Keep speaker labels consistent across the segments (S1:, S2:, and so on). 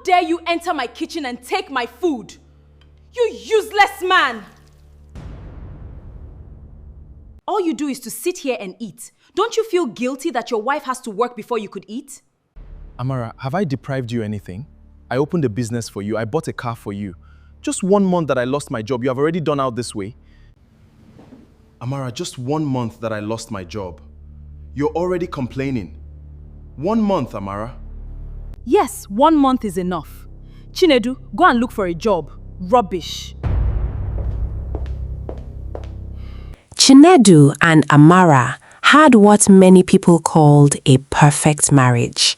S1: dare you enter my kitchen and take my food? You useless man! All you do is to sit here and eat. Don't you feel guilty that your wife has to work before you could eat?
S2: Amara, have I deprived you anything? I opened a business for you. I bought a car for you. Just 1 month that I lost my job, you have already done out this way. Amara, just 1 month that I lost my job. You're already complaining. 1 month, Amara.
S1: Yes, 1 month is enough. Chinedu, go and look for a job. Rubbish.
S3: Chinedu and Amara had what many people called a perfect marriage.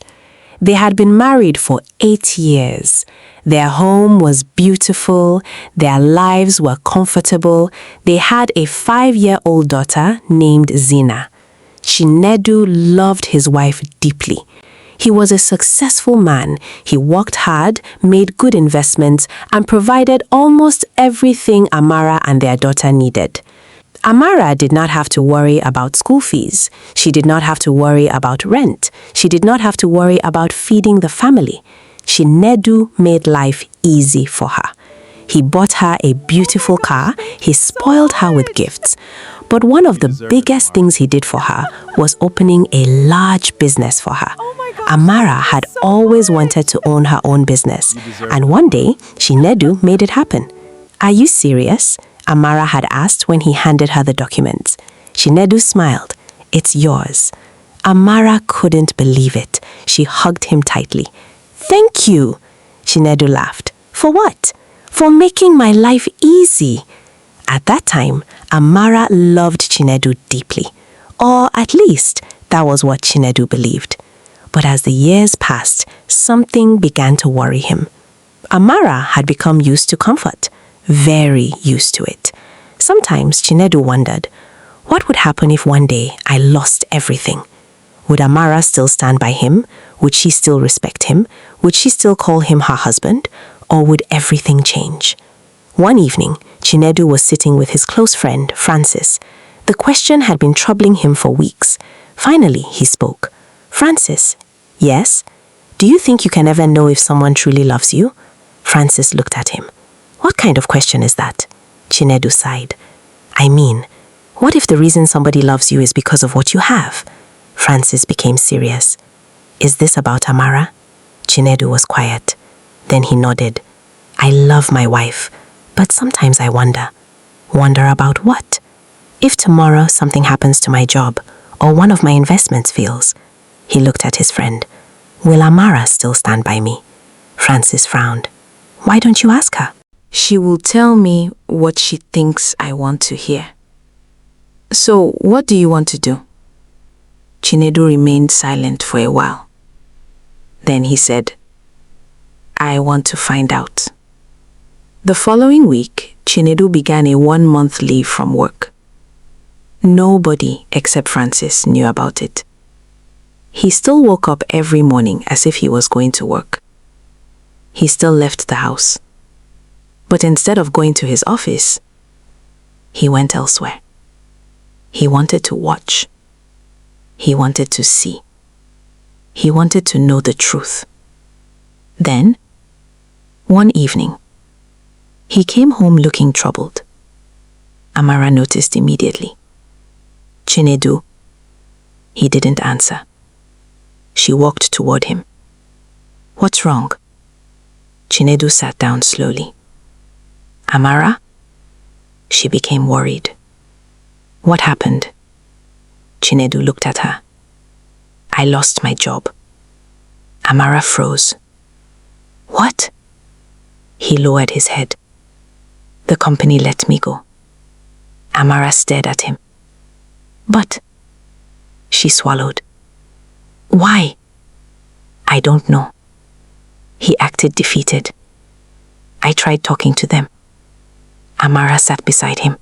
S3: They had been married for 8 years. Their home was beautiful, their lives were comfortable. They had a 5-year-old daughter named Zina. Chinedu loved his wife deeply. He was a successful man. He worked hard, made good investments, and provided almost everything Amara and their daughter needed. Amara did not have to worry about school fees. She did not have to worry about rent. She did not have to worry about feeding the family. Chinedu made life easy for her. He bought her a beautiful car. He spoiled her with gifts. But one of the biggest things he did for her was opening a large business for her. Amara had always wanted to own her own business. And one day, Chinedu made it happen. Are you serious? Amara had asked when he handed her the documents. Chinedu smiled. It's yours. Amara couldn't believe it. She hugged him tightly. Thank you, Chinedu laughed. For what? For making my life easy. At that time, Amara loved Chinedu deeply. Or at least, that was what Chinedu believed. But as the years passed, something began to worry him. Amara had become used to comfort. Very used to it. Sometimes Chinedu wondered, what would happen if one day I lost everything? Would Amara still stand by him? Would she still respect him? Would she still call him her husband? Or would everything change? One evening, Chinedu was sitting with his close friend, Francis. The question had been troubling him for weeks. Finally, he spoke. Francis, yes? Do you think you can ever know if someone truly loves you? Francis looked at him. What kind of question is that? Chinedu sighed. I mean, what if the reason somebody loves you is because of what you have? Francis became serious. Is this about Amara? Chinedu was quiet. Then he nodded. I love my wife, but sometimes I wonder. Wonder about what? If tomorrow something happens to my job, or one of my investments fails. He looked at his friend. Will Amara still stand by me? Francis frowned. Why don't you ask her? She will tell me what she thinks I want to hear. So, what do you want to do? Chinedu remained silent for a while. Then he said, I want to find out. The following week, Chinedu began a 1-month leave from work. Nobody except Francis knew about it. He still woke up every morning as if he was going to work. He still left the house. But instead of going to his office, he went elsewhere. He wanted to watch. He wanted to see. He wanted to know the truth. Then, one evening, he came home looking troubled. Amara noticed immediately. Chinedu. He didn't answer. She walked toward him. What's wrong? Chinedu sat down slowly. Amara? She became worried. What happened? Chinedu looked at her. I lost my job. Amara froze. What? He lowered his head. The company let me go. Amara stared at him. But, she swallowed. Why? I don't know. He acted defeated. I tried talking to them. Amara sat beside him.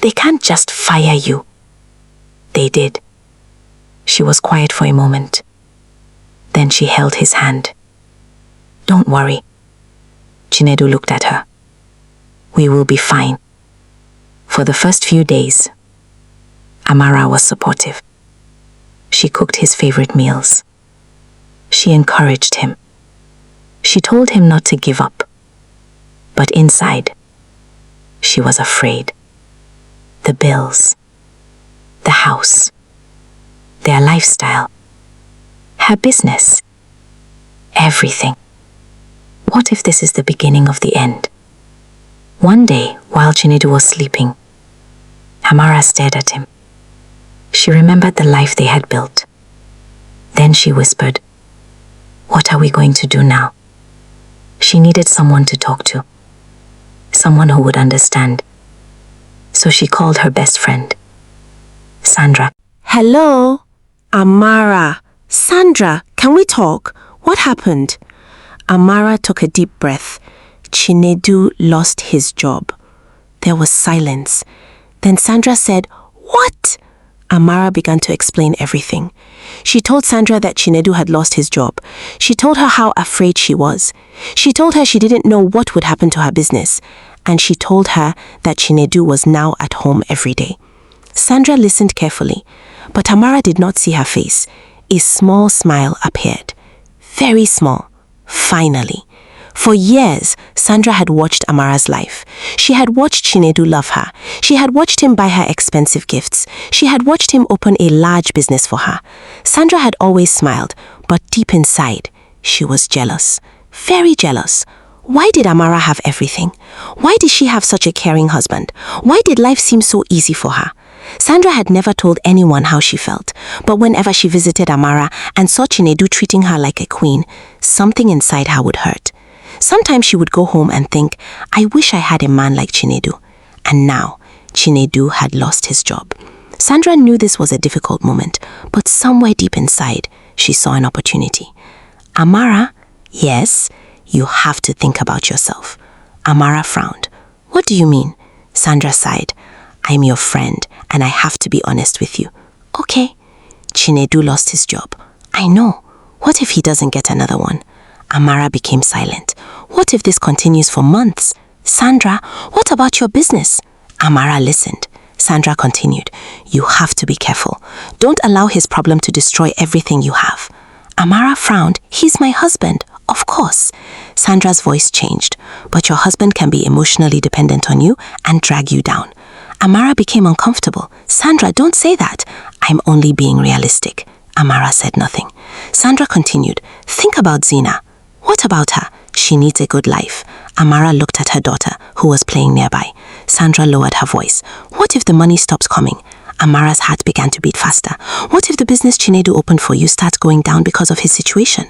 S3: They can't just fire you. They did. She was quiet for a moment. Then she held his hand. Don't worry. Chinedu looked at her. We will be fine. For the first few days, Amara was supportive. She cooked his favorite meals. She encouraged him. She told him not to give up. But inside, she was afraid. The bills, the house, their lifestyle, her business, everything. What if this is the beginning of the end? One day, while Chinedu was sleeping, Amara stared at him. She remembered the life they had built. Then she whispered, "What are we going to do now?" She needed someone to talk to, someone who would understand. So she called her best friend, Sandra.
S4: Hello? Amara. Sandra, can we talk? What happened? Amara took a deep breath. Chinedu lost his job. There was silence. Then Sandra said, "What?" Amara began to explain everything. She told Sandra that Chinedu had lost his job. She told her how afraid she was. She told her she didn't know what would happen to her business. And she told her that Chinedu was now at home every day. Sandra listened carefully, but Amara did not see her face. A small smile appeared. Very small. Finally. For years, Sandra had watched Amara's life. She had watched Chinedu love her. She had watched him buy her expensive gifts. She had watched him open a large business for her. Sandra had always smiled, but deep inside, she was jealous. Very jealous. Why did Amara have everything? Why did she have such a caring husband? Why did life seem so easy for her? Sandra had never told anyone how she felt, but whenever she visited Amara and saw Chinedu treating her like a queen, something inside her would hurt. Sometimes she would go home and think, "I wish I had a man like Chinedu." And now, Chinedu had lost his job. Sandra knew this was a difficult moment, but somewhere deep inside, she saw an opportunity. "Amara, yes, you have to think about yourself." Amara frowned. "What do you mean?" Sandra sighed. "I'm your friend, and I have to be honest with you." "Okay." "Chinedu lost his job." "I know. What if he doesn't get another one?" Amara became silent. "What if this continues for months?" "Sandra, what about your business?" Amara listened. Sandra continued, "You have to be careful. Don't allow his problem to destroy everything you have." Amara frowned. "He's my husband." "Of course." Sandra's voice changed. "But your husband can be emotionally dependent on you and drag you down." Amara became uncomfortable. "Sandra, don't say that." "I'm only being realistic." Amara said nothing. Sandra continued, "Think about Zina." "What about her?" "She needs a good life." Amara looked at her daughter, who was playing nearby. Sandra lowered her voice. "What if the money stops coming?" Amara's heart began to beat faster. "What if the business Chinedu opened for you starts going down because of his situation?"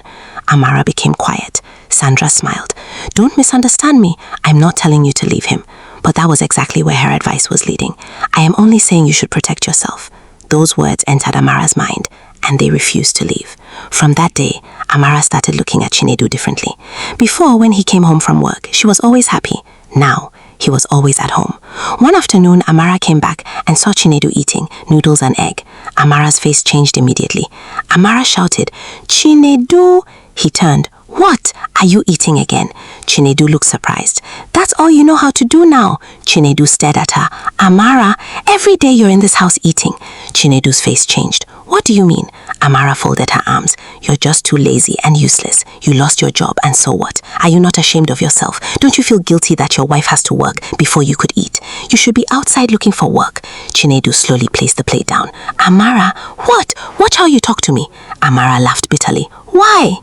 S4: Amara became quiet. Sandra smiled. "Don't misunderstand me. I'm not telling you to leave him." But that was exactly where her advice was leading. "I am only saying you should protect yourself." Those words entered Amara's mind, and they refused to leave. From that day, Amara started looking at Chinedu differently. Before, when he came home from work, she was always happy. Now, he was always at home. One afternoon, Amara came back and saw Chinedu eating noodles and egg. Amara's face changed immediately. Amara shouted, "Chinedu!" He turned. "What? Are you eating again?" Chinedu looked surprised. "That's all you know how to do now." Chinedu stared at her. "Amara, every day you're in this house eating." Chinedu's face changed. "What do you mean?" Amara folded her arms. "You're just too lazy and useless. You lost your job, and so what? Are you not ashamed of yourself? Don't you feel guilty that your wife has to work before you could eat? You should be outside looking for work." Chinedu slowly placed the plate down. "Amara, what? Watch how you talk to me." Amara laughed bitterly. "Why?"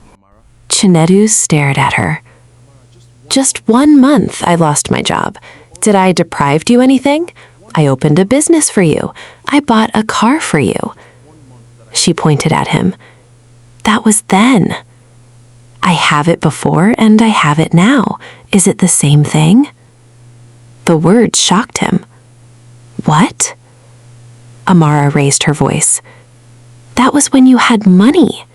S4: Chinedu stared at her. "Just 1 month I lost my job. Did I deprive you anything? I opened a business for you. I bought a car for you." She pointed at him. "That was then. I have it before and I have it now. Is it the same thing?" The words shocked him. "What?" Amara raised her voice. "That was when you had money."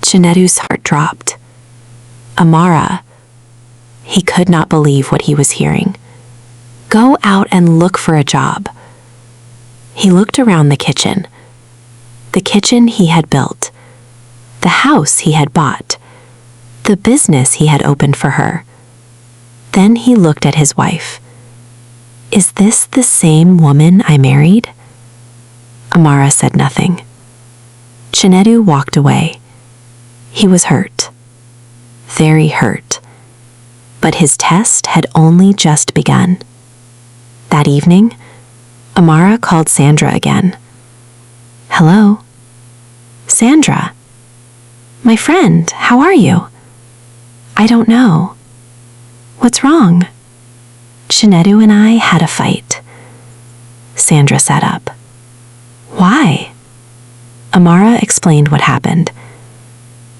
S4: Chinedu's heart dropped. "Amara." He could not believe what he was hearing. "Go out and look for a job." He looked around the kitchen. The kitchen he had built. The house he had bought. The business he had opened for her. Then he looked at his wife. "Is this the same woman I married?" Amara said nothing. Chinedu walked away. He was hurt.
S3: very hurt. But his test had only just begun. That evening, Amara called Sandra again. "Hello? Sandra? My friend, how are you?" "I don't know." "What's wrong?" "Chinedu and I had a fight." Sandra sat up. "Why?" Amara explained what happened.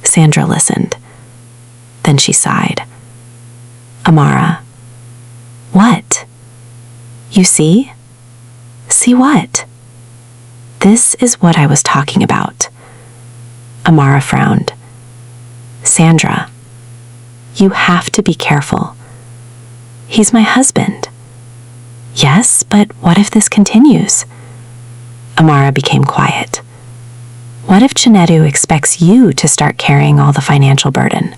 S3: Sandra listened. Then she sighed. "Amara." "What?" "You see?" "See what?" "This is what I was talking about." Amara frowned. "Sandra, you have to be careful. He's my husband." "Yes, but what if this continues?" Amara became quiet. "What if Chinedu expects you to start carrying all the financial burden?"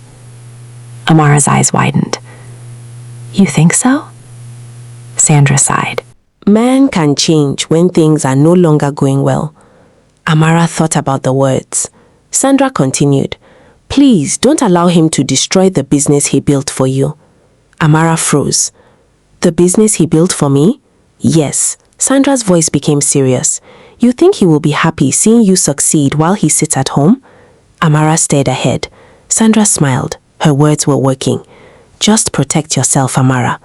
S3: Amara's eyes widened. "You think so?" Sandra sighed.
S4: Man can change when things are no longer going well. Amara thought about the words. Sandra continued, "Please don't allow him to destroy the business he built for you." Amara froze. "The business he built for me?" "Yes." Sandra's voice became serious. "You think he will be happy seeing you succeed while he sits at home?" Amara stared ahead. Sandra smiled. Her words were working. "Just protect yourself, Amara."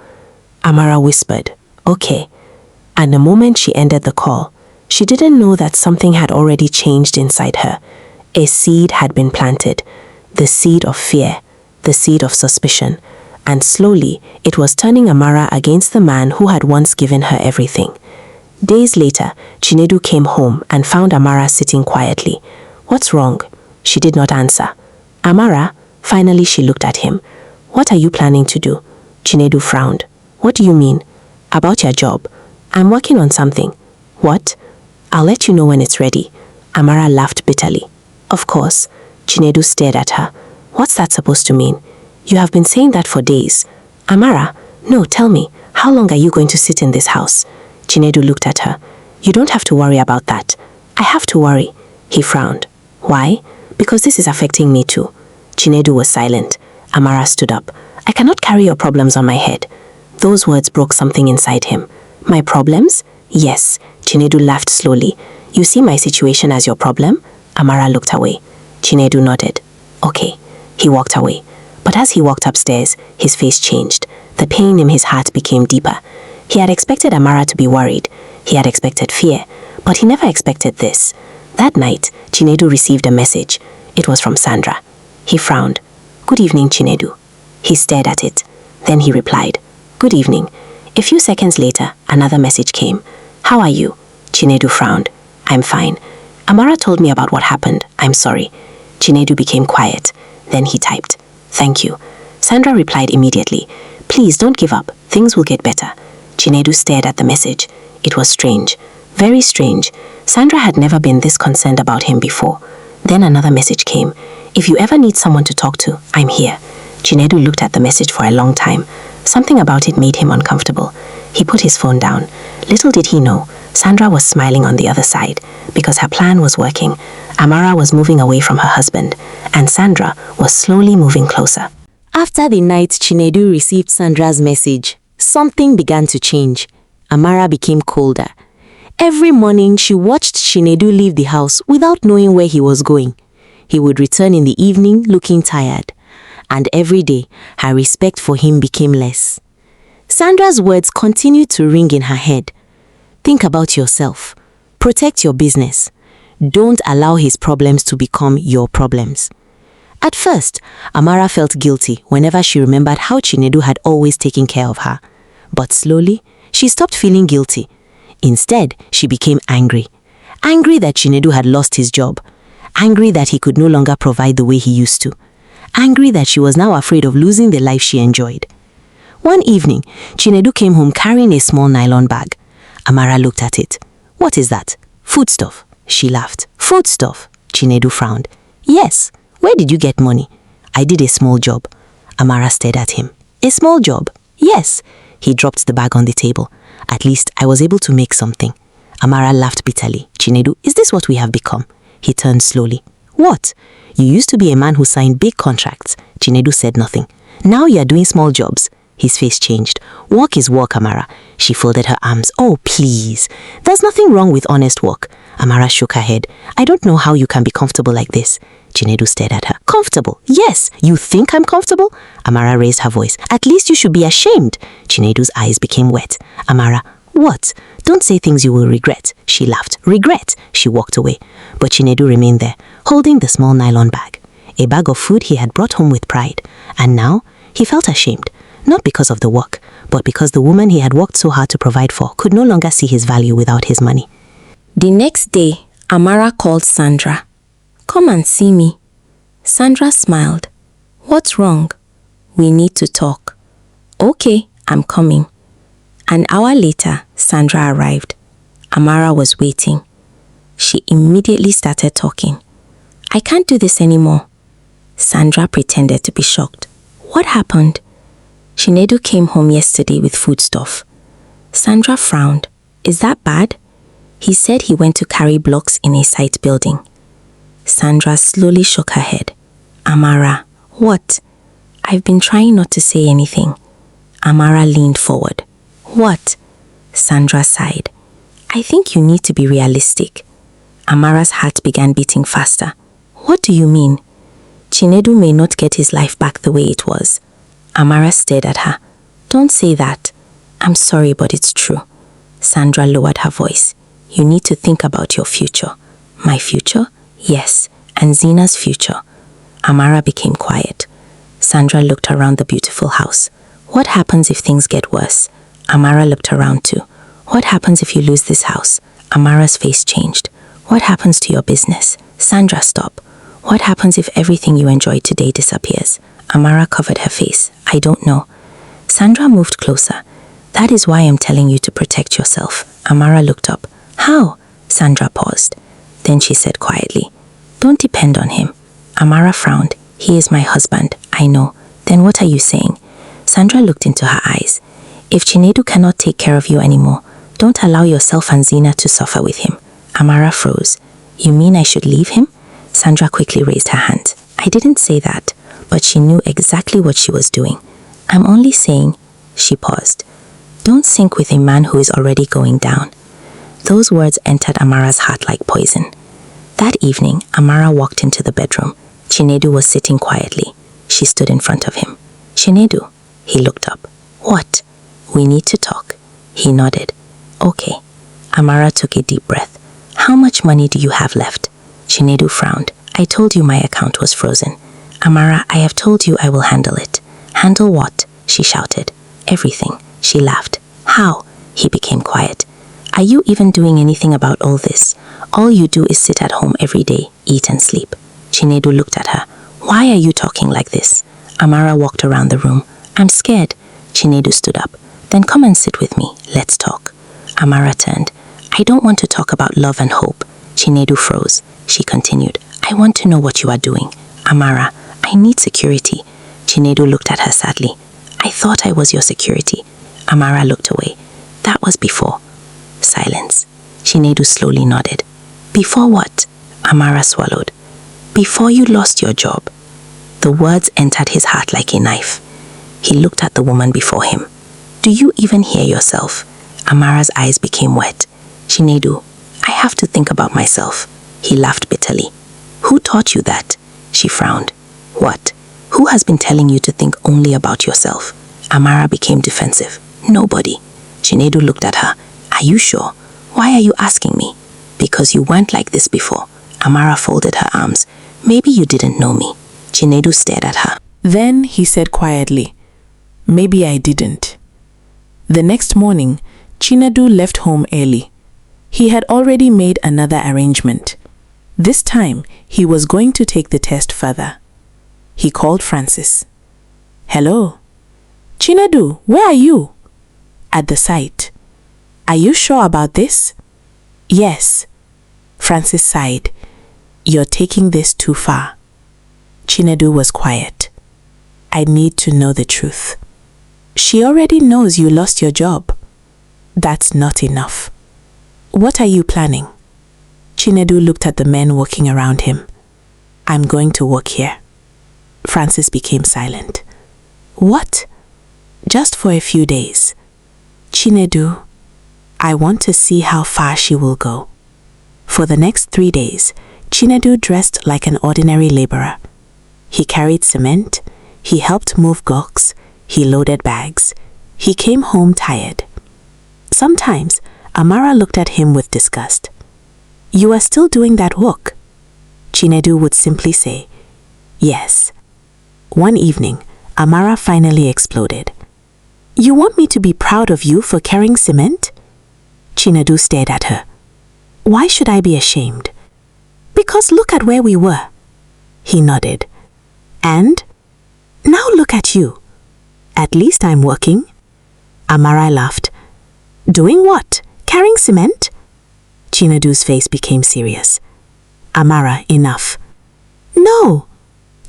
S4: Amara whispered, "Okay." And the moment she ended the call, she didn't know that something had already changed inside her. A seed had been planted. The seed of fear. The seed of suspicion. And slowly, it was turning Amara against the man who had once given her everything. Days later, Chinedu came home and found Amara sitting quietly. "What's wrong?" She did not answer. "Amara?" Finally, she looked at him. "What are you planning to do?" Chinedu frowned. "What do you mean?" "About your job." "I'm working on something." "What?" "I'll let you know when it's ready." Amara laughed bitterly. "Of course." Chinedu stared at her. "What's that supposed to mean?" "You have been saying that for days." "Amara, no, tell me, how long are you going to sit in this house?" Chinedu looked at her. "You don't have to worry about that." "I have to worry." He frowned. "Why?" "Because this is affecting me too." Chinedu was silent. Amara stood up. "I cannot carry your problems on my head." Those words broke something inside him. "My problems?" "Yes." Chinedu laughed slowly. "You see my situation as your problem?" Amara looked away. Chinedu nodded. "Okay." He walked away. But as he walked upstairs, his face changed. The pain in his heart became deeper. He had expected Amara to be worried. He had expected fear. But he never expected this. That night, Chinedu received a message. It was from Sandra. He frowned. "Good evening, Chinedu." He stared at it. Then he replied, "Good evening." A few seconds later, another message came. "How are you?" Chinedu frowned. "I'm fine. Amara told me about what happened. I'm sorry." Chinedu became quiet. Then he typed, "Thank you." Sandra replied immediately, "Please don't give up. Things will get better." Chinedu stared at the message. It was strange. Very strange. Sandra had never been this concerned about him before. Then another message came. "If you ever need someone to talk to, I'm here." Chinedu looked at the message for a long time. Something about it made him uncomfortable. He put his phone down. Little did he know, Sandra was smiling on the other side, because her plan was working. Amara was moving away from her husband, and Sandra was slowly moving closer.
S5: After the night Chinedu received Sandra's message, something began to change. Amara became colder. Every morning she watched Chinedu leave the house without knowing where he was going. He would return in the evening looking tired. And every day, her respect for him became less. Sandra's words continued to ring in her head. Think about yourself. Protect your business. Don't allow his problems to become your problems. At first, Amara felt guilty whenever she remembered how Chinedu had always taken care of her. But slowly, she stopped feeling guilty. Instead, she became angry. Angry that Chinedu had lost his job. Angry that he could no longer provide the way he used to. Angry that she was now afraid of losing the life she enjoyed. One evening, Chinedu came home carrying a small nylon bag. Amara looked at it. "What is that?" "Foodstuff." She laughed. "Foodstuff?" Chinedu frowned. "Yes. Where did you get money?" "I did a small job." Amara stared at him. "A small job?" "Yes." He dropped the bag on the table. "At least I was able to make something." Amara laughed bitterly. "Chinedu, is this what we have become?" He turned slowly. What? You used to be a man who signed big contracts. Chinedu said nothing. Now you are doing small jobs. His face changed. Work is work, Amara. She folded her arms. Oh, please. There's nothing wrong with honest work. Amara shook her head. I don't know how you can be comfortable like this. Chinedu stared at her. Comfortable? Yes. You think I'm comfortable? Amara raised her voice. At least you should be ashamed. Chinedu's eyes became wet. Amara, what? Don't say things you will regret. She laughed. Regret? She walked away. But Chinedu remained there, holding the small nylon bag. A bag of food he had brought home with pride. And now, he felt ashamed. Not because of the work, but because the woman he had worked so hard to provide for could no longer see his value without his money.
S4: The next day, Amara called Sandra. Come and see me. Sandra smiled. What's wrong? We need to talk. Okay, I'm coming. An hour later, Sandra arrived. Amara was waiting. She immediately started talking. I can't do this anymore. Sandra pretended to be shocked. What happened? Chinedu came home yesterday with foodstuff. Sandra frowned. Is that bad? He said he went to carry blocks in a site building. Sandra slowly shook her head. Amara, what? I've been trying not to say anything. Amara leaned forward. What? Sandra sighed. I think you need to be realistic. Amara's heart began beating faster. What do you mean? Chinedu may not get his life back the way it was. Amara stared at her. Don't say that. I'm sorry, but it's true. Sandra lowered her voice. You need to think about your future. My future? Yes, and Zina's future. Amara became quiet. Sandra looked around the beautiful house. What happens if things get worse? Amara looked around too. What happens if you lose this house? Amara's face changed. What happens to your business? Sandra, stop. What happens if everything you enjoyed today disappears? Amara covered her face. I don't know. Sandra moved closer. That is why I'm telling you to protect yourself. Amara looked up. How? Sandra paused. Then she said quietly, don't depend on him. Amara frowned. He is my husband. I know. Then what are you saying? Sandra looked into her eyes. If Chinedu cannot take care of you anymore, don't allow yourself and Zina to suffer with him. Amara froze. You mean I should leave him? Sandra quickly raised her hand. I didn't say that, but she knew exactly what she was doing. I'm only saying, she paused, don't sink with a man who is already going down. Those words entered Amara's heart like poison. That evening, Amara walked into the bedroom. Chinedu was sitting quietly. She stood in front of him. Chinedu. He looked up. What? We need to talk. He nodded. Okay. Amara took a deep breath. How much money do you have left? Chinedu frowned. I told you my account was frozen. Amara, I have told you I will handle it. Handle what? She shouted. Everything. She laughed. How? He became quiet. Are you even doing anything about all this? All you do is sit at home every day, eat and sleep. Chinedu looked at her. Why are you talking like this? Amara walked around the room. I'm scared. Chinedu stood up. Then come and sit with me. Let's talk. Amara turned. I don't want to talk about love and hope. Chinedu froze. She continued. I want to know what you are doing. Amara, I need security. Chinedu looked at her sadly. I thought I was your security. Amara looked away. That was before. Silence. Chinedu slowly nodded. Before what? Amara swallowed. Before you lost your job. The words entered his heart like a knife. He looked at the woman before him. Do you even hear yourself? Amara's eyes became wet. Chinedu, I have to think about myself. He laughed bitterly. Who taught you that? She frowned. What? Who has been telling you to think only about yourself? Amara became defensive. Nobody. Chinedu looked at her. Are you sure? Why are you asking me? Because you weren't like this before. Amara folded her arms. Maybe you didn't know me. Chinedu stared at her.
S6: Then he said quietly, maybe I didn't. The next morning, Chinedu left home early. He had already made another arrangement. This time, he was going to take the test further. He called Francis. Hello? Chinedu, where are you? At the site. Are you sure about this? Yes. Francis sighed. You're taking this too far. Chinedu was quiet. I need to know the truth. She already knows you lost your job. That's not enough. What are you planning? Chinedu looked at the men walking around him. I'm going to work here. Francis became silent. What? Just for a few days. Chinedu, I want to see how far she will go. For the next 3 days, Chinedu dressed like an ordinary laborer. He carried cement, he helped move gokes, he loaded bags. He came home tired. Sometimes, Amara looked at him with disgust. You are still doing that work? Chinedu would simply say, yes. One evening, Amara finally exploded. You want me to be proud of you for carrying cement? Chinedu stared at her. Why should I be ashamed? Because look at where we were. He nodded. And? Now look at you. At least I'm working. Amara laughed. Doing what? Carrying cement? Chinedu's face became serious. Amara, enough. No.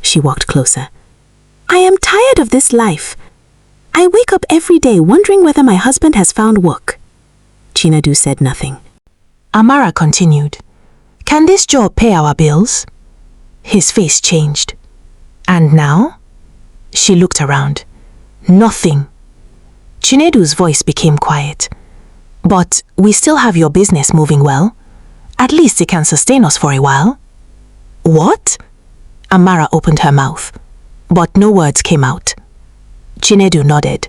S6: She walked closer. I am tired of this life. I wake up every day wondering whether my husband has found work. Chinedu said nothing. Amara continued. Can this job pay our bills? His face changed. And now? She looked around. Nothing. Chinedu's voice became quiet. But we still have your business moving well. At least it can sustain us for a while. What? Amara opened her mouth, but no words came out. Chinedu nodded.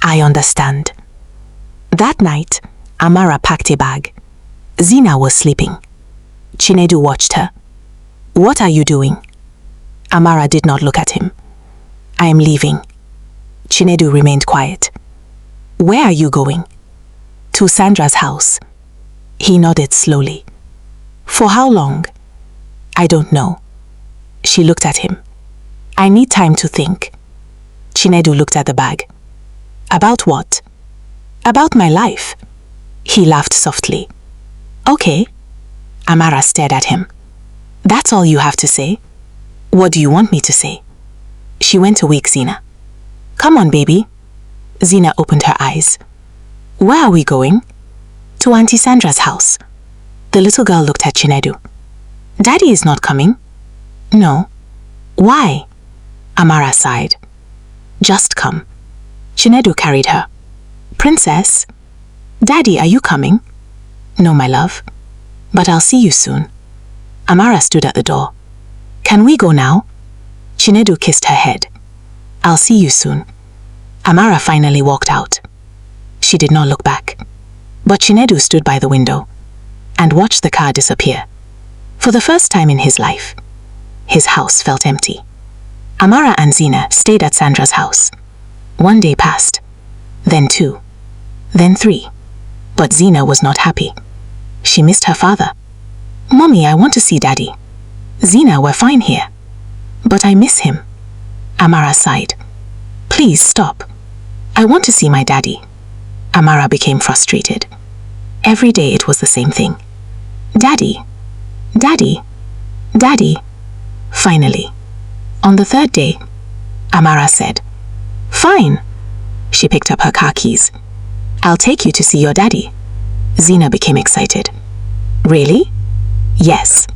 S6: I understand. That night, Amara packed a bag. Zina was sleeping. Chinedu watched her. What are you doing? Amara did not look at him. I am leaving. Chinedu remained quiet. Where are you going? To Sandra's house. He nodded slowly. For how long? I don't know. She looked at him. I need time to think. Chinedu looked at the bag. About what? About my life. He laughed softly. Okay. Amara stared at him. That's all you have to say? What do you want me to say? She went to wake Zina. Come on, baby. Zina opened her eyes. Where are we going? To Auntie Sandra's house. The little girl looked at Chinedu. Daddy is not coming. No. Why? Amara sighed. Just come. Chinedu carried her. Princess? Daddy, are you coming? No, my love. But I'll see you soon. Amara stood at the door. Can we go now? Chinedu kissed her head. I'll see you soon. Amara finally walked out. She did not look back. But Chinedu stood by the window and watched the car disappear. For the first time in his life, his house felt empty. Amara and Zina stayed at Sandra's house. 1 day passed, then 2, then 3. But Zina was not happy. She missed her father. Mommy, I want to see Daddy. Zina, we're fine here. But I miss him. Amara sighed. Please stop. I want to see my daddy. Amara became frustrated. Every day it was the same thing. Daddy, Daddy, Daddy. Finally, on the 3rd day, Amara said, Fine. She picked up her car keys. I'll take you to see your daddy. Zina became excited. Really? Yes.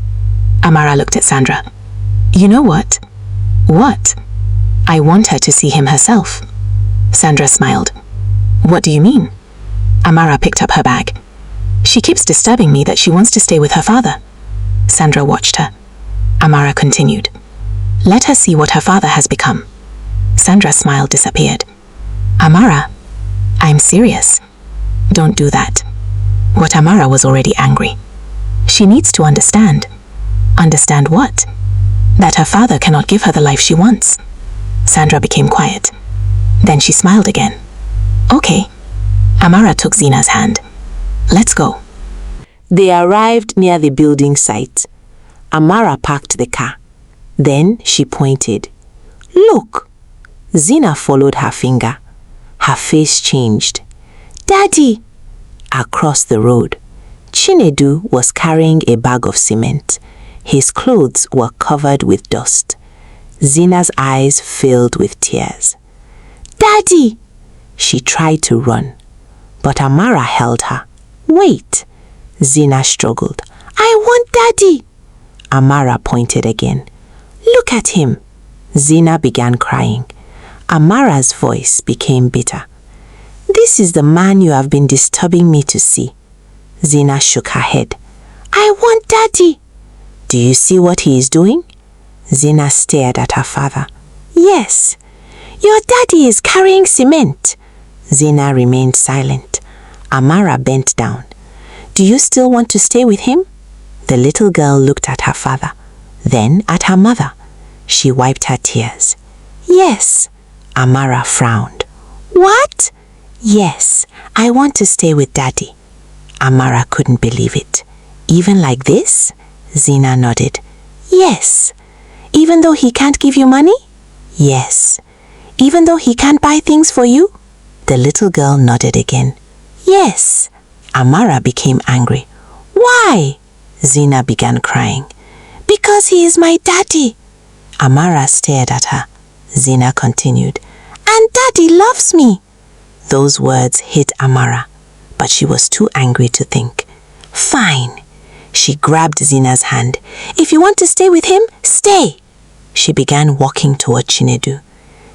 S6: Amara looked at Sandra. You know what? What? I want her to see him herself. Sandra smiled. What do you mean? Amara picked up her bag. She keeps disturbing me that she wants to stay with her father. Sandra watched her. Amara continued. Let her see what her father has become. Sandra's smile disappeared. Amara, I'm serious. Don't do that. But Amara was already angry. She needs to understand. Understand what? That her father cannot give her the life she wants. Sandra became quiet. Then she smiled again. Okay. Amara took Zina's hand. Let's go. They arrived near the building site. Amara parked the car. Then she pointed. Look! Zina followed her finger. Her face changed. Daddy! Across the road, Chinedu was carrying a bag of cement. His clothes were covered with dust. Zina's eyes filled with tears. Daddy! She tried to run, but Amara held her. Wait! Zina struggled. I want Daddy! Amara pointed again.
S4: Look at him. Zina began crying. Amara's voice became bitter. This is the man you have been disturbing me to see. Zina shook her head. I want Daddy. Do you see what he is doing? Zina stared at her father. Yes. Your daddy is carrying cement. Zina remained silent. Amara bent down. Do you still want to stay with him? The little girl looked at her father, then at her mother. She wiped her tears. Yes. Amara frowned. What? Yes, I want to stay with Daddy. Amara couldn't believe it. Even like this? Zina nodded. Yes. Even though he can't give you money? Yes. Even though he can't buy things for you? The little girl nodded again. Yes. Amara became angry. Why? Zina began crying. Because he is my daddy. Amara stared at her. Zina continued. And Daddy loves me. Those words hit Amara, but she was too angry to think. Fine. She grabbed Zina's hand. If you want to stay with him, stay. She began walking toward Chinedu.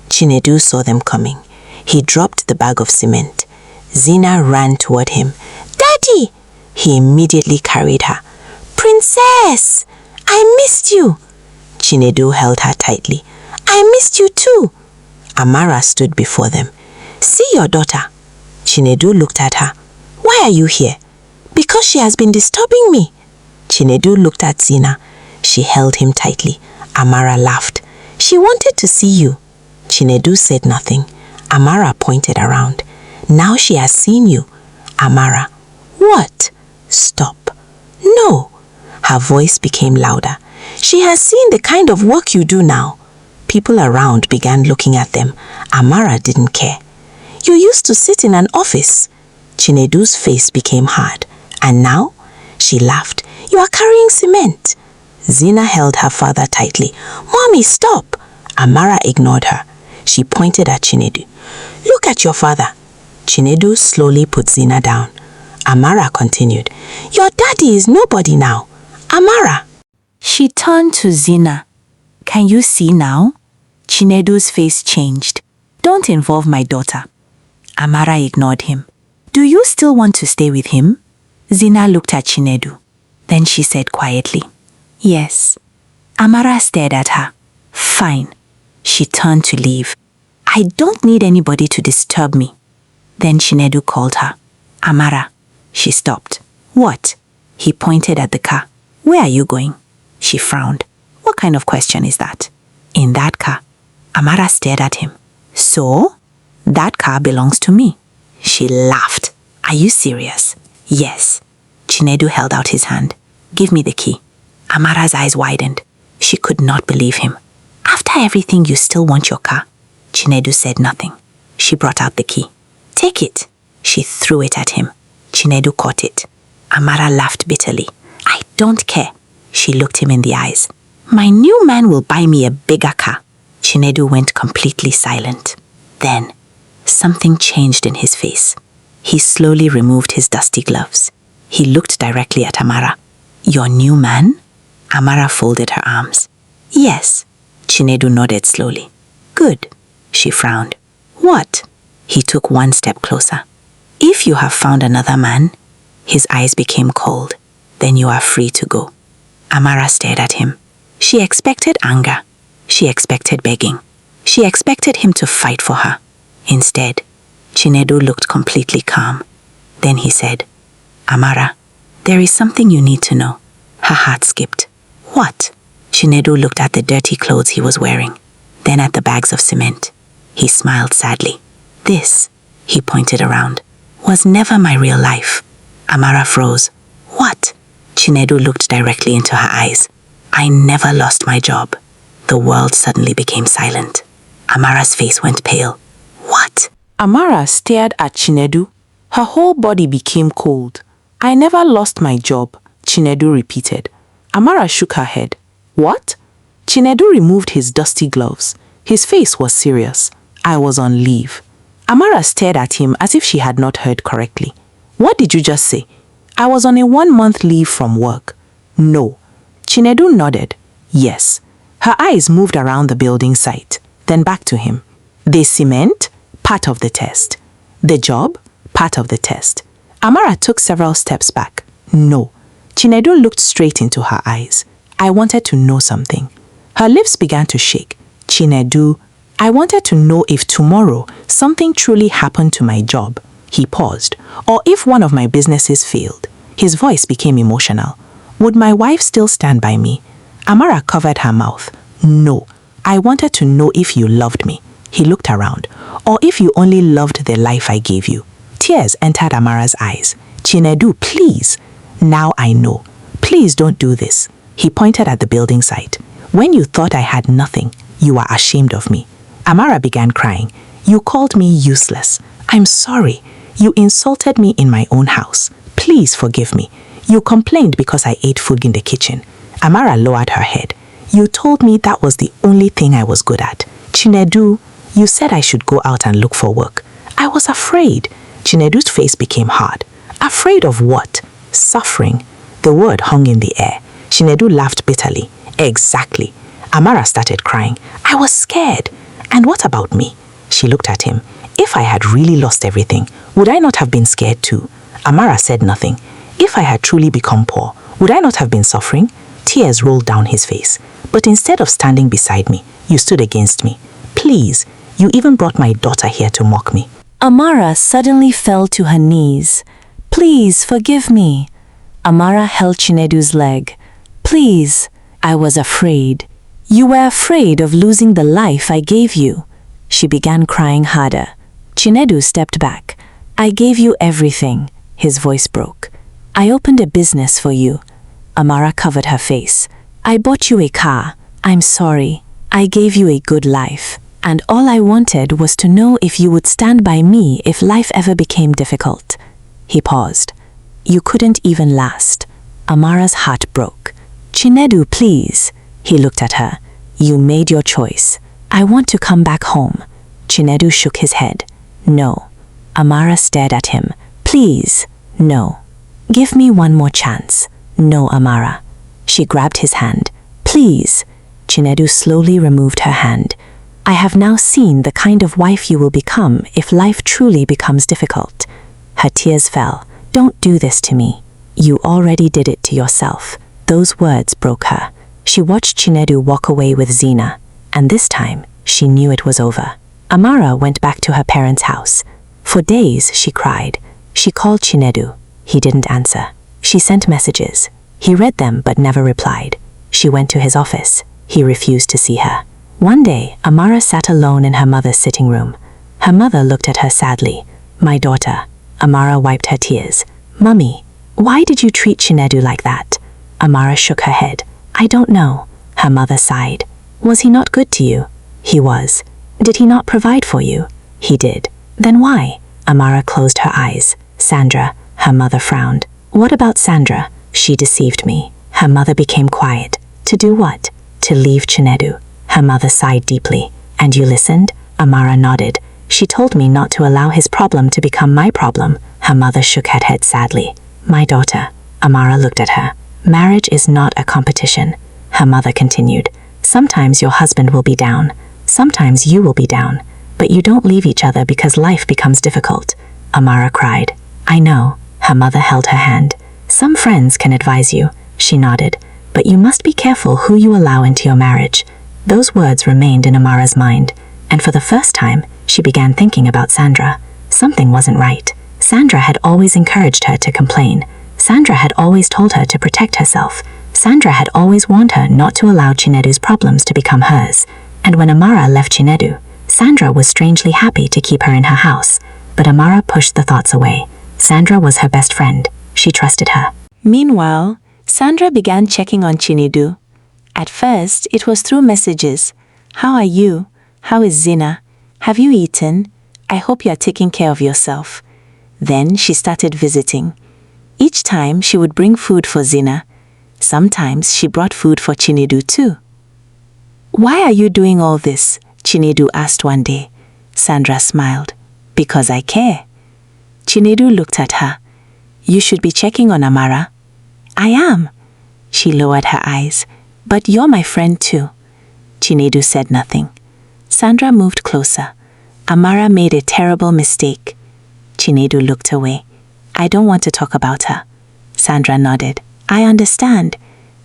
S4: Chinedu saw them coming. He dropped the bag of cement. Zina ran toward him. Daddy! He immediately carried her. Princess! I missed you. Chinedu held her tightly. I missed you too. Amara stood before them. See your daughter. Chinedu looked at her. Why are you here? Because she has been disturbing me. Chinedu looked at Zina. She held him tightly. Amara laughed. She wanted to see you. Chinedu said nothing. Amara pointed around. Now she has seen you. Amara. What? Stop. No. Her voice became louder. She has seen the kind of work you do now. People around began looking at them. Amara didn't care. You used to sit in an office. Chinedu's face became hard. And now? She laughed. You are carrying cement. Zina held her father tightly. Mommy, stop. Amara ignored her. She pointed at Chinedu. Look at your father. Chinedu slowly put Zina down. Amara continued. Your daddy is nobody now. Amara.
S3: She turned to Zina. Can you see now? Chinedu's face changed. Don't involve my daughter. Amara ignored him. Do you still want to stay with him? Zina looked at Chinedu. Then she said quietly, Yes. Amara stared at her. Fine. She turned to leave. I don't need anybody to disturb me. Then Chinedu called her. Amara. She stopped. What? He pointed at the car. Where are you going? She frowned. What kind of question is that? In that car. Amara stared at him. So? That car belongs to me. She laughed. Are you serious? Yes. Chinedu held out his hand. Give me the key. Amara's eyes widened. She could not believe him. After everything, you still want your car? Chinedu said nothing. She brought out the key. Take it. She threw it at him. Chinedu caught it. Amara laughed bitterly. I don't care. She looked him in the eyes. My new man will buy me a bigger car. Chinedu went completely silent. Then, something changed in his face. He slowly removed his dusty gloves. He looked directly at Amara. Your new man? Amara folded her arms. Yes. Chinedu nodded slowly. Good. She frowned. What? He took one step closer. If you have found another man, his eyes became cold. Then you are free to go. Amara stared at him. She expected anger. She expected begging. She expected him to fight for her. Instead, Chinedu looked completely calm. Then he said, Amara, there is something you need to know. Her heart skipped. What? Chinedu looked at the dirty clothes he was wearing, then at the bags of cement. He smiled sadly. This, he pointed around, was never my real life. Amara froze. What? Chinedu looked directly into her eyes. I never lost my job. The world suddenly became silent. Amara's face went pale. What?
S6: Amara stared at Chinedu. Her whole body became cold. I never lost my job, Chinedu repeated. Amara shook her head. What? Chinedu removed his dusty gloves. His face was serious. I was on leave. Amara stared at him as if she had not heard correctly. What did you just say? I was on a 1-month leave from work. No. Chinedu nodded. Yes.
S3: Her eyes moved around the building site, then back to him. The cement? Part of the test. The job? Part of the test. Amara took several steps back. No. Chinedu looked straight into her eyes. I wanted to know something. Her lips began to shake. Chinedu, I wanted to know if tomorrow something truly happened to my job. He paused. Or if one of my businesses failed. His voice became emotional. Would my wife still stand by me? Amara covered her mouth. No. I wanted to know if you loved me. He looked around. Or if you only loved the life I gave you. Tears entered Amara's eyes. Chinedu, please. Now I know. Please don't do this. He pointed at the building site. When you thought I had nothing, you were ashamed of me. Amara began crying. You called me useless. I'm sorry. You insulted me in my own house. Please forgive me. You complained because I ate food in the kitchen. Amara lowered her head. You told me that was the only thing I was good at. Chinedu, you said I should go out and look for work. I was afraid. Chinedu's face became hard. Afraid of what? Suffering. The word hung in the air. Chinedu laughed bitterly. Exactly. Amara started crying. I was scared. And what about me? She looked at him. If I had really lost everything, would I not have been scared too? Amara said nothing. If I had truly become poor, would I not have been suffering? Tears rolled down his face. But instead of standing beside me, you stood against me. Please, you even brought my daughter here to mock me.
S5: Amara suddenly fell to her knees. Please forgive me. Amara held Chinedu's leg. Please, I was afraid. You were afraid of losing the life I gave you. She began crying harder. Chinedu stepped back. I gave you everything. His voice broke. I opened a business for you. Amara covered her face. I bought you a car. I'm sorry. I gave you a good life. And all I wanted was to know if you would stand by me if life ever became difficult. He paused. You couldn't even last. Amara's heart broke. Chinedu, please. He looked at her. You made your choice. I want to come back home. Chinedu shook his head. No. Amara stared at him. Please. No. Give me one more chance. No, Amara. She grabbed his hand. Please. Chinedu slowly removed her hand. I have now seen the kind of wife you will become if life truly becomes difficult. Her tears fell. Don't do this to me. You already did it to yourself. Those words broke her. She watched Chinedu walk away with Zina, and this time she knew it was over. Amara went back to her parents' house. For days she cried. She called Chinedu. He didn't answer. She sent messages. He read them but never replied. She went to his office. He refused to see her. One day, Amara sat alone in her mother's sitting room. Her mother looked at her sadly. My daughter. Amara wiped her tears. Mummy, why did you treat Chinedu like that? Amara shook her head. I don't know. Her mother sighed. Was he not good to you? He was. Did he not provide for you? He did. Then why? Amara closed her eyes. Sandra. Her mother frowned. What about Sandra? She deceived me. Her mother became quiet. To do what? To leave Chinedu. Her mother sighed deeply. And you listened? Amara nodded. She told me not to allow his problem to become my problem. Her mother shook her head sadly. My daughter. Amara looked at her. Marriage is not a competition. Her mother continued. Sometimes your husband will be down. Sometimes you will be down. But you don't leave each other because life becomes difficult. Amara cried. I know. Her mother held her hand. Some friends can advise you. She nodded. But you must be careful who you allow into your marriage. Those words remained in Amara's mind. And for the first time, she began thinking about Sandra. Something wasn't right. Sandra had always encouraged her to complain. Sandra had always told her to protect herself. Sandra had always warned her not to allow Chinedu's problems to become hers. And when Amara left Chinedu, Sandra was strangely happy to keep her in her house. But Amara pushed the thoughts away. Sandra was her best friend. She trusted her. Meanwhile, Sandra began checking on Chinedu. At first, it was through messages. How are you? How is Zina? Have you eaten? I hope you are taking care of yourself. Then she started visiting. Each time she would bring food for Zina. Sometimes she brought food for Chinedu too. Why are you doing all this? Chinedu asked one day. Sandra smiled. Because I care. Chinedu looked at her. You should be checking on Amara. I am. She lowered her eyes. But you're my friend too.
S3: Chinedu said nothing. Sandra moved closer. Amara made a terrible mistake. Chinedu looked away. I don't want to talk about her. Sandra nodded. I understand.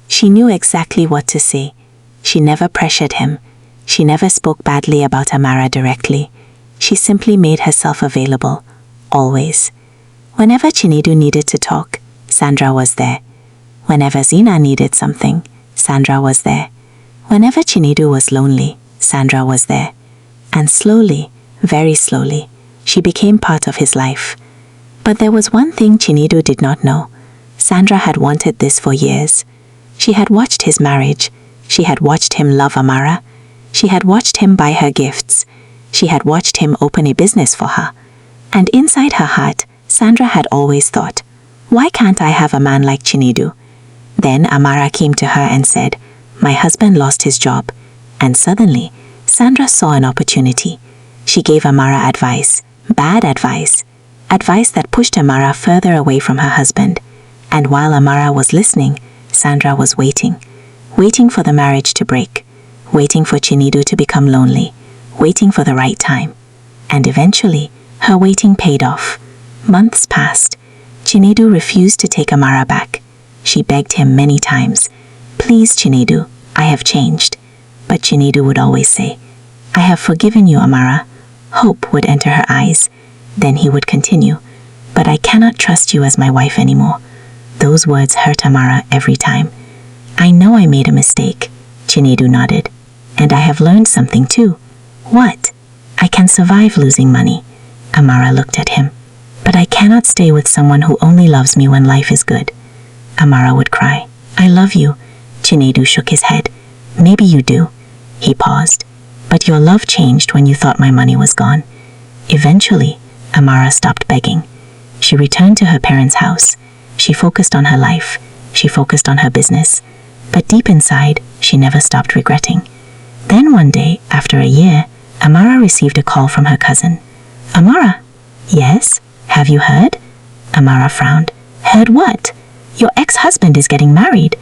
S3: She knew exactly what to say. She never pressured him. She never spoke badly about Amara directly. She simply made herself available. Always. Whenever Chinedu needed to talk, Sandra was there. Whenever Zina needed something, Sandra was there. Whenever Chinedu was lonely, Sandra was there. And slowly, very slowly, she became part of his life. But there was one thing Chinedu did not know. Sandra had wanted this for years. She had watched his marriage. She had watched him love Amara. She had watched him buy her gifts. She had watched him open a business for her. And inside her heart, Sandra had always thought, why can't I have a man like Chinedu? Then Amara came to her and said, my husband lost his job. And suddenly, Sandra saw an opportunity. She gave Amara advice, bad advice, advice that pushed Amara further away from her husband. And while Amara was listening, Sandra was waiting for the marriage to break, waiting for Chinedu to become lonely, waiting for the right time. And eventually, her waiting paid off. Months passed. Chinedu refused to take Amara back. She begged him many times, please Chinedu, I have changed. But Chinedu would always say, I have forgiven you, Amara. Hope would enter her eyes. Then he would continue, but I cannot trust you as my wife anymore. Those words hurt Amara every time. I know I made a mistake, Chinedu nodded. And I have learned something too. What? I can survive losing money. Amara looked at him. But I cannot stay with someone who only loves me when life is good. Amara would cry. I love you. Chinedu shook his head. Maybe you do. He paused. But your love changed when you thought my money was gone. Eventually, Amara stopped begging. She returned to her parents' house. She focused on her life. She focused on her business. But deep inside, she never stopped regretting. Then one day, after a year, Amara received a call from her cousin. Amara? Yes? Have you heard? Amara frowned. Heard what? Your ex-husband is getting married.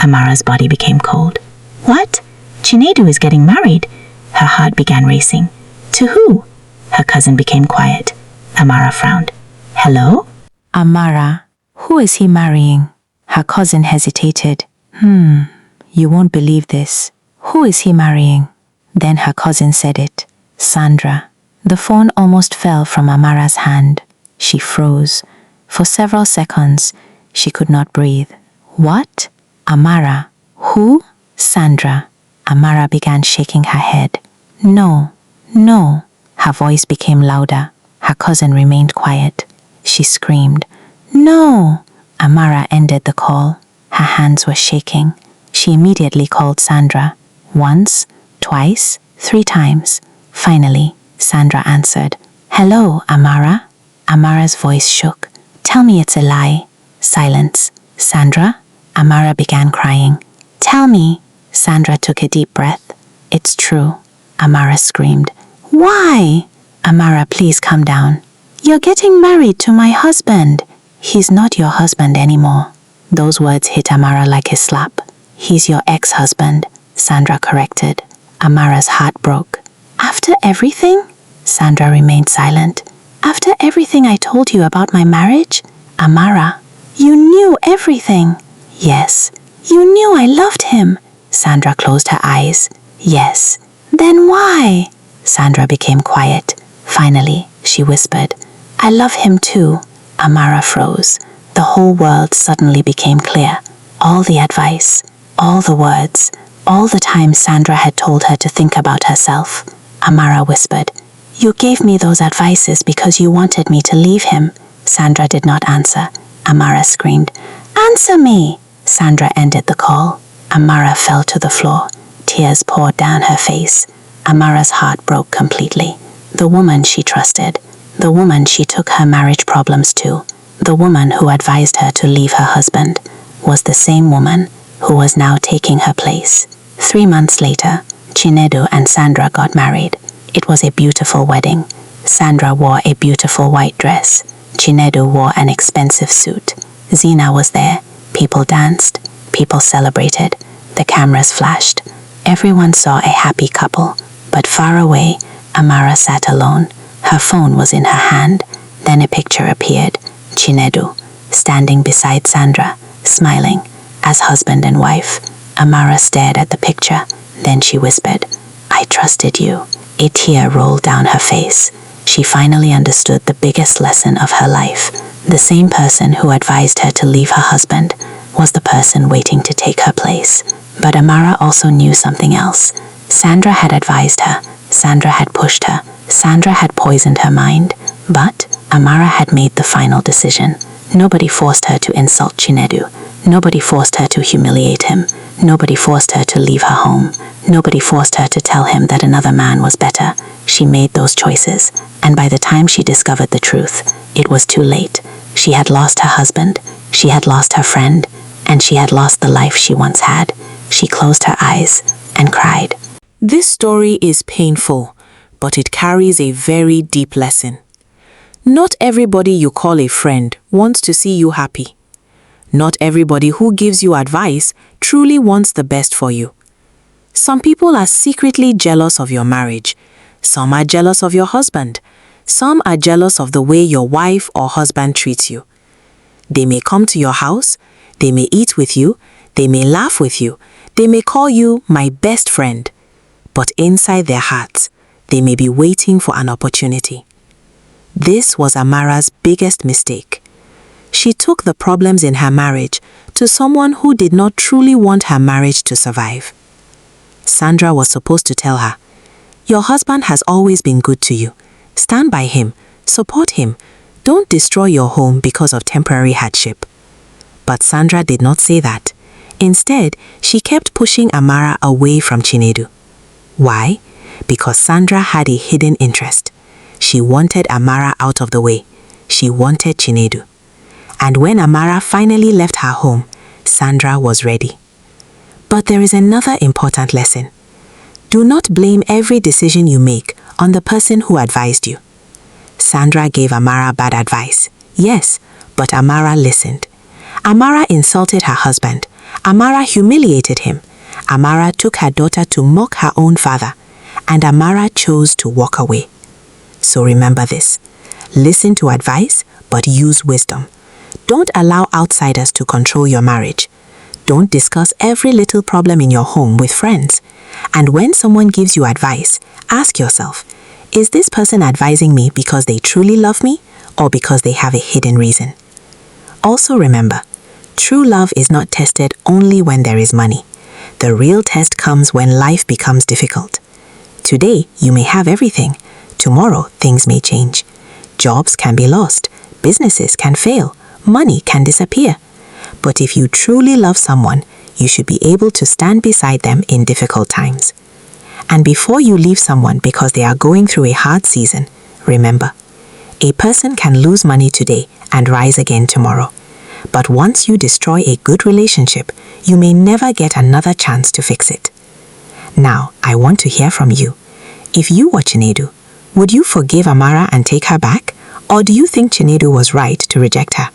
S3: Amara's body became cold. What? Chinedu is getting married. Her heart began racing. To who? Her cousin became quiet. Amara frowned. Hello?
S7: Amara, who is he marrying? Her cousin hesitated. You won't believe this. Who is he marrying? Then her cousin said it. Sandra. The phone almost fell from Amara's hand. She froze. For several seconds, she could not breathe. What? Amara. Who? Sandra. Amara began shaking her head. No, no. Her voice became louder. Her cousin remained quiet. She screamed. No! Amara ended the call. Her hands were shaking. She immediately called Sandra. Once, twice, 3 times. Finally, Sandra answered. Hello, Amara? Amara's voice shook. Tell me it's a lie. Silence. Sandra? Amara began crying. Tell me. Sandra took a deep breath. It's true. Amara screamed. Why? Amara, please calm down. You're getting married to my husband. He's not your husband anymore. Those words hit Amara like a slap. He's your ex-husband, Sandra corrected. Amara's heart broke. After everything? Sandra remained silent. After everything I told you about my marriage? Amara, you knew everything. Yes. You knew I loved him. Sandra closed her eyes. Yes. Then why? Sandra became quiet. Finally, she whispered, I love him too. Amara froze. The whole world suddenly became clear. All the advice, all the words, all the time Sandra had told her to think about herself. Amara whispered, You gave me those advices because you wanted me to leave him. Sandra did not answer. Amara screamed, Answer me! Sandra ended the call. Amara fell to the floor. Tears poured down her face. Amara's heart broke completely. The woman she trusted, the woman she took her marriage problems to, the woman who advised her to leave her husband, was the same woman who was now taking her place. 3 months later, Chinedu and Sandra got married. It was a beautiful wedding. Sandra wore a beautiful white dress. Chinedu wore an expensive suit. Zina was there. People danced. People celebrated. The cameras flashed. Everyone saw a happy couple, but far away, Amara sat alone. Her phone was in her hand. Then a picture appeared, Chinedu, standing beside Sandra, smiling, as husband and wife. Amara stared at the picture. Then she whispered, "I trusted you." A tear rolled down her face. She finally understood the biggest lesson of her life. The same person who advised her to leave her husband was the person waiting to take her place. But Amara also knew something else. Sandra had advised her. Sandra had pushed her. Sandra had poisoned her mind. But Amara had made the final decision. Nobody forced her to insult Chinedu. Nobody forced her to humiliate him. Nobody forced her to leave her home. Nobody forced her to tell him that another man was better. She made those choices, and by the time she discovered the truth, it was too late. She had lost her husband, she had lost her friend, and she had lost the life she once had. She closed her eyes and cried.
S6: This story is painful, but it carries a very deep lesson. Not everybody you call a friend wants to see you happy. Not everybody who gives you advice truly wants the best for you. Some people are secretly jealous of your marriage. Some are jealous of your husband. Some are jealous of the way your wife or husband treats you. They may come to your house, they may eat with you, they may laugh with you, they may call you my best friend. But inside their hearts, they may be waiting for an opportunity. This was Amara's biggest mistake. She took the problems in her marriage to someone who did not truly want her marriage to survive. Sandra was supposed to tell her, "Your husband has always been good to you. Stand by him, support him. Don't destroy your home because of temporary hardship." But Sandra did not say that. Instead, she kept pushing Amara away from Chinedu. Why? Because Sandra had a hidden interest. She wanted Amara out of the way. She wanted Chinedu. And when Amara finally left her home, Sandra was ready. But there is another important lesson. Do not blame every decision you make on the person who advised you. Sandra gave Amara bad advice. Yes, but Amara listened. Amara insulted her husband. Amara humiliated him. Amara took her daughter to mock her own father. And Amara chose to walk away. So remember this. Listen to advice, but use wisdom. Don't allow outsiders to control your marriage. Don't discuss every little problem in your home with friends. And when someone gives you advice, ask yourself, is this person advising me because they truly love me or because they have a hidden reason? Also remember, true love is not tested only when there is money. The real test comes when life becomes difficult. Today, you may have everything. Tomorrow, things may change. Jobs can be lost. Businesses can fail. Money can disappear. But if you truly love someone, you should be able to stand beside them in difficult times. And before you leave someone because they are going through a hard season, remember, a person can lose money today and rise again tomorrow. But once you destroy a good relationship, you may never get another chance to fix it. Now, I want to hear from you. If you were Chinedu, would you forgive Amara and take her back? Or do you think Chinedu was right to reject her?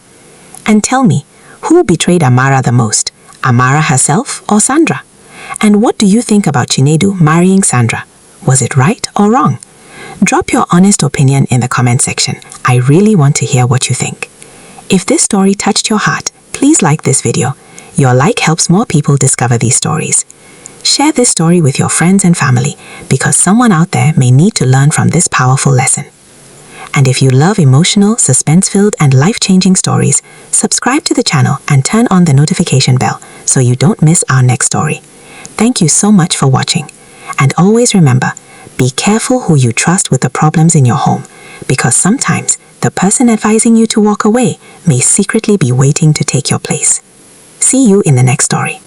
S6: And tell me, who betrayed Amara the most? Amara herself or Sandra? And what do you think about Chinedu marrying Sandra? Was it right or wrong? Drop your honest opinion in the comment section. I really want to hear what you think. If this story touched your heart, please like this video. Your like helps more people discover these stories. Share this story with your friends and family because someone out there may need to learn from this powerful lesson. And if you love emotional, suspense-filled, and life-changing stories, subscribe to the channel and turn on the notification bell so you don't miss our next story. Thank you so much for watching. And always remember, be careful who you trust with the problems in your home because sometimes the person advising you to walk away may secretly be waiting to take your place. See you in the next story.